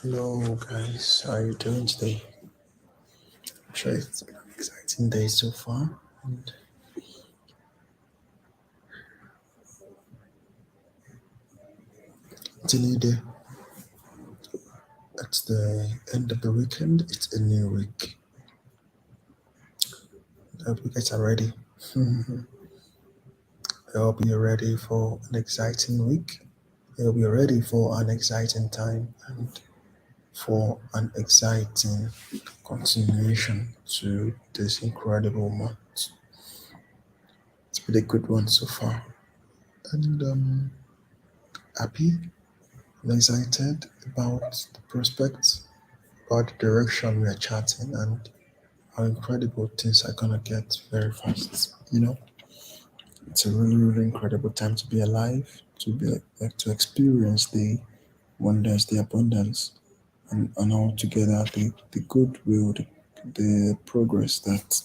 Hello guys, how are you doing today? I'm sure it's been an exciting day so far, and it's a new day. It's the end of the weekend, it's a new week. I hope you guys are ready. I hope you're ready for an exciting week. I hope you're ready for an exciting time and for an exciting continuation to this incredible month. It's been a good one so far, and happy and excited about the prospects, about the direction we are charting, and how incredible things are gonna get very fast. It's a really, really incredible time to be alive, to be like to experience the wonders, the abundance, and all together the goodwill, the progress that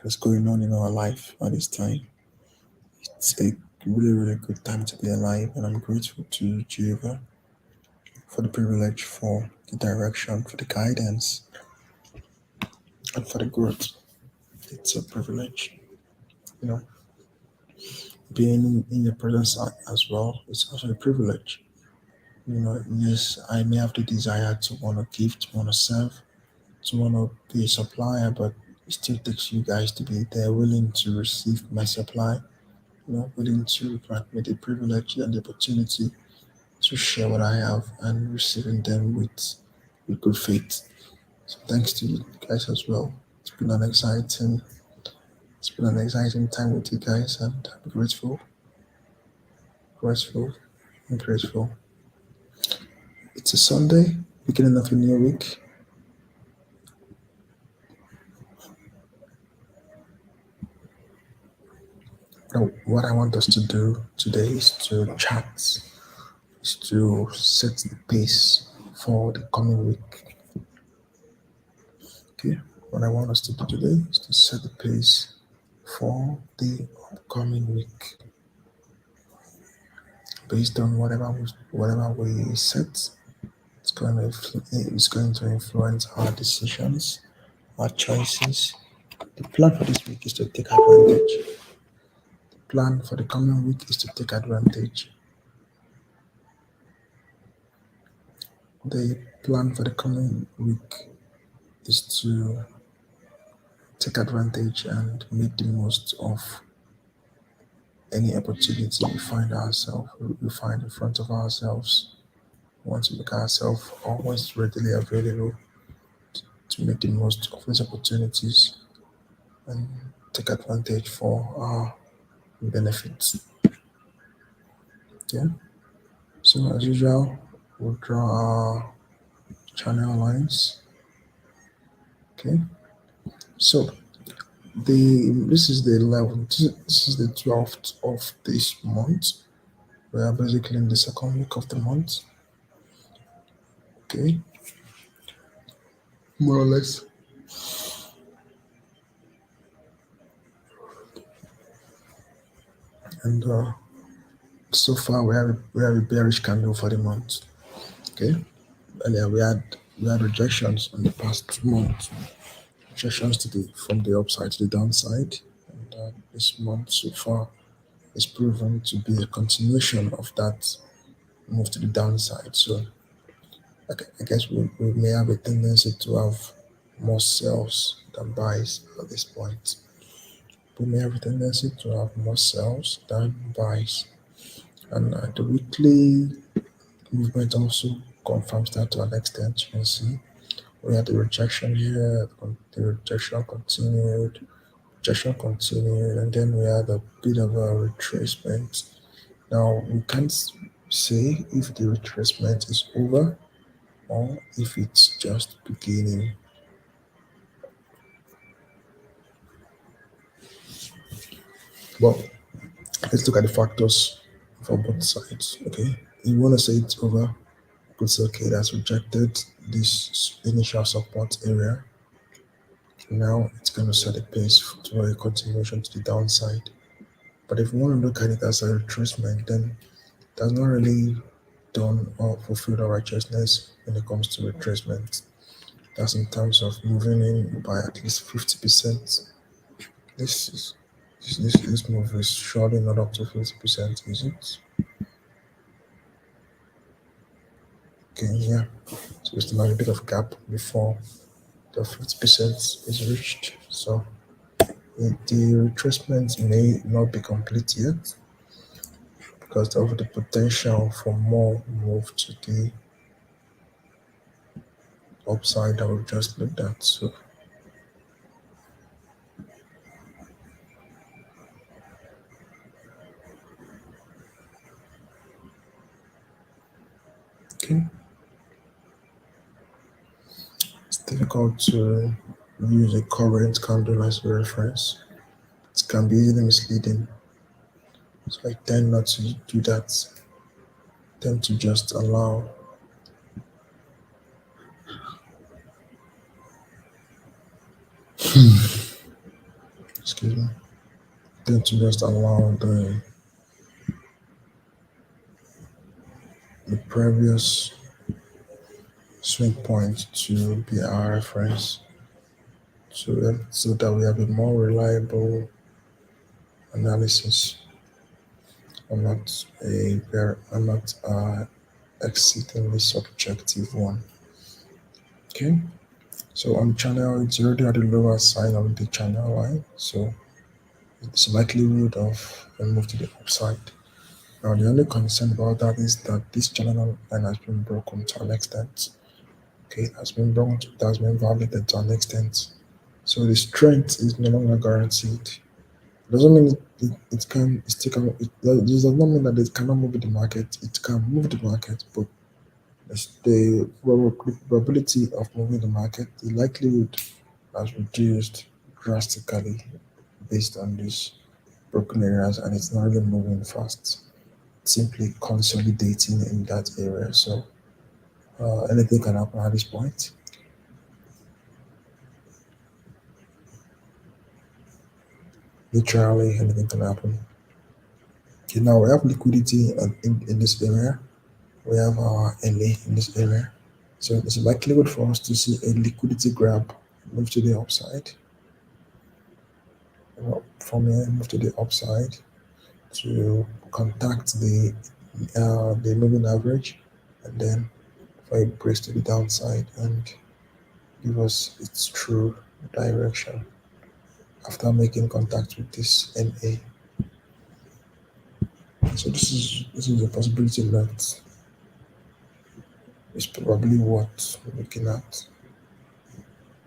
is going on in our life at this time. It's a really, really good time to be alive, and I'm grateful to Jehovah for the privilege, for the direction, for the guidance, and for the growth. It's a privilege, you know. Being in your presence as well is also a privilege. Yes, I may have the desire to want to give, to want to serve, to want to be a supplier, but it still takes you guys to be there, willing to receive my supply, willing to grant me the privilege and the opportunity to share what I have and receiving them with good faith. So thanks to you guys as well. It's been an exciting time with you guys, and I'm grateful, and grateful. It's a Sunday, beginning of a new week. Now, what I want us to do today is to chat, is to set the pace for the coming week. Okay, what I want us to do today is to set the pace for the upcoming week based on whatever we set. It's going to influence our decisions, our choices. The plan for this week is to take advantage. The plan for the coming week is to take advantage. The plan for the coming week is to take advantage and make the most of any opportunity we find in front of ourselves. We want to make ourselves always readily available to make the most of these opportunities and take advantage for our benefits. Yeah. So as usual, we'll draw our channel lines. Okay. So this is the 11th. This is the 12th of this month. We are basically in the second week of the month. Okay, more or less. And so far we have a bearish candle for the month. Okay. Earlier we had rejections on the past 2 months. Rejections from the upside to the downside. And this month so far is proven to be a continuation of that move to the downside. So I guess we may have a tendency to have more sells than buys at this point. We may have a tendency to have more sells than buys. And the weekly movement also confirms that to an extent. You can see we had the rejection here, the rejection continued, and then we had a bit of a retracement. Now we can't say if the retracement is over or if it's just beginning. Well, let's look at the factors for both sides. Okay, you want to say it's over, could say okay, that's rejected this initial support area. Now it's going to set a pace for a continuation to the downside. But if you want to look at it as a retracement, then that's not really done or fulfilled our righteousness when it comes to retracement. That's in terms of moving in by at least 50%. This is this move is surely not up to 50%, is it? Okay, yeah. So there's still a bit of gap before the 50% is reached. So the retracement may not be complete yet because of the potential for more move to the upside that we've just looked at. So okay, it's difficult to use a current candle as a reference. It can be easily misleading. So I tend not to do that. Tend to just allow, excuse me, tend to just allow the previous swing point to be our reference, so that we have a more reliable analysis and not exceedingly subjective one. Okay, so on the channel, it's already at the lower side of the channel line, so it's likelihood of a move to the upside. Now, the only concern about that is that this channel line has been broken to an extent. Okay, it has been violated to an extent. So the strength is no longer guaranteed. Doesn't mean it can it still can it does not mean that it cannot move the market. It can move the market, but the probability of moving the market, the likelihood has reduced drastically based on these broken areas, and it's not really moving fast. Simply consolidating in that area. So anything can happen at this point. Literally anything can happen. Okay, now we have liquidity in this area. We have our LA in this area. So there's a likelihood for us to see a liquidity grab move to the upside. From here, move to the upside to contact the moving average, and then for a brace to the downside and give us its true direction after making contact with this NA. So this is a possibility that is probably worth looking at.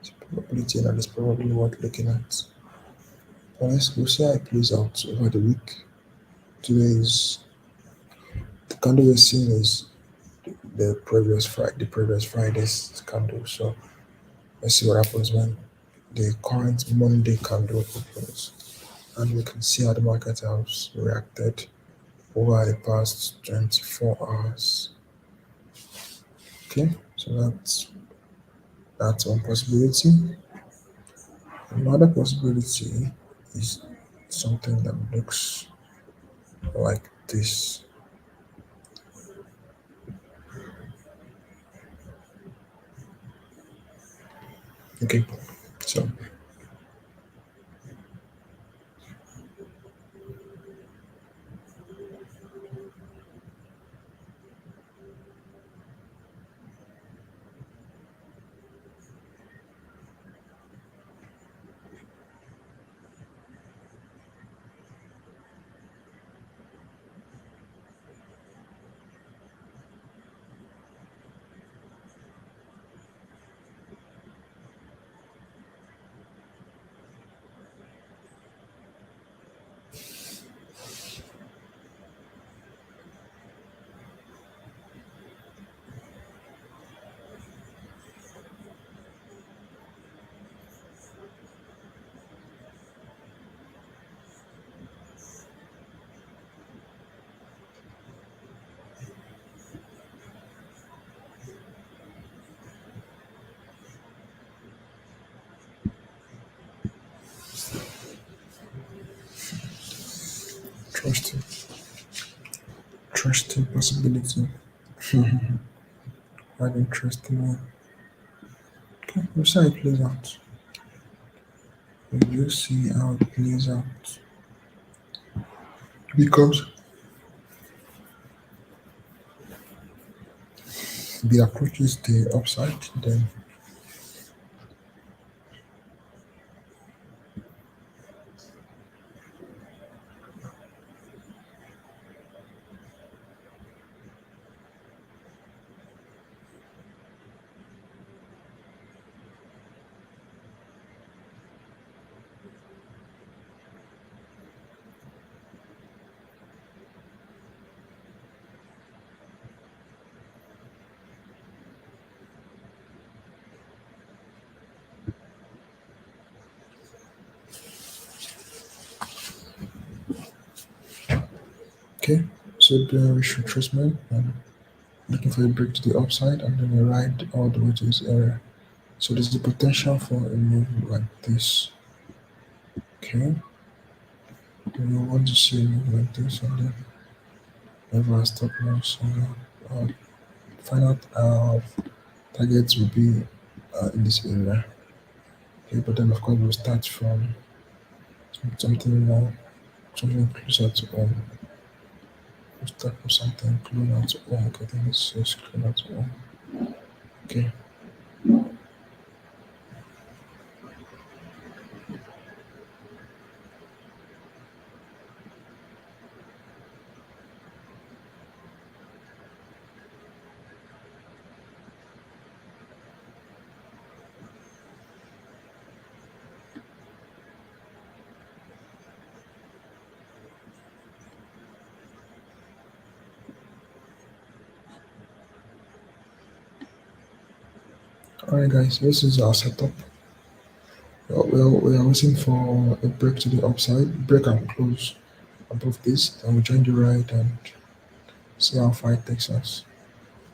It's a probability that is probably worth looking at. We'll see how it plays out over the week. Today is the candle we're seeing is the previous Friday's candle. So let's see what happens when the current Monday candle opens, and we can see how the market has reacted over the past 24 hours. Okay, so that's one possibility. Another possibility is something that looks like this. Okay, so trusting, trusting possibility. Quite interesting one. Okay, we'll see how it plays out. We'll just see how it plays out. Because the approaches the upside, then okay. So then we should retracement and looking for a break to the upside and then a ride all the way to this area. So there's the potential for a move like this. Okay. Then we want to see a move like this and then have our stop loss and our final targets will be in this area. Okay, but then of course we'll start from something more, something closer to home. We'll start with something closer to home. Okay, I think this is closer to home. Okay. Alright guys, this is our setup. Well, we are waiting for a break to the upside, break and close above this, then we join the ride and see how far it takes us.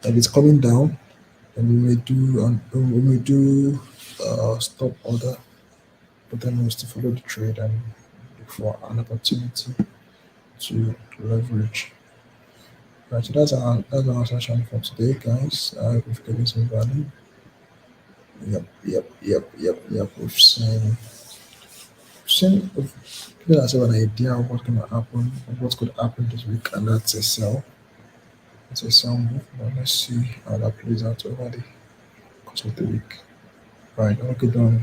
If it's coming down, then we may do stop order, but then we'll still follow the trade and look for an opportunity to leverage. Right, so that's our session for today, guys. I hope you've given some value. Yep. We've given ourselves an idea of what's gonna happen, of what could happen this week, and that's a sell. It's a sell move. But let's see how that plays out over the course of the week. Right, have a good one.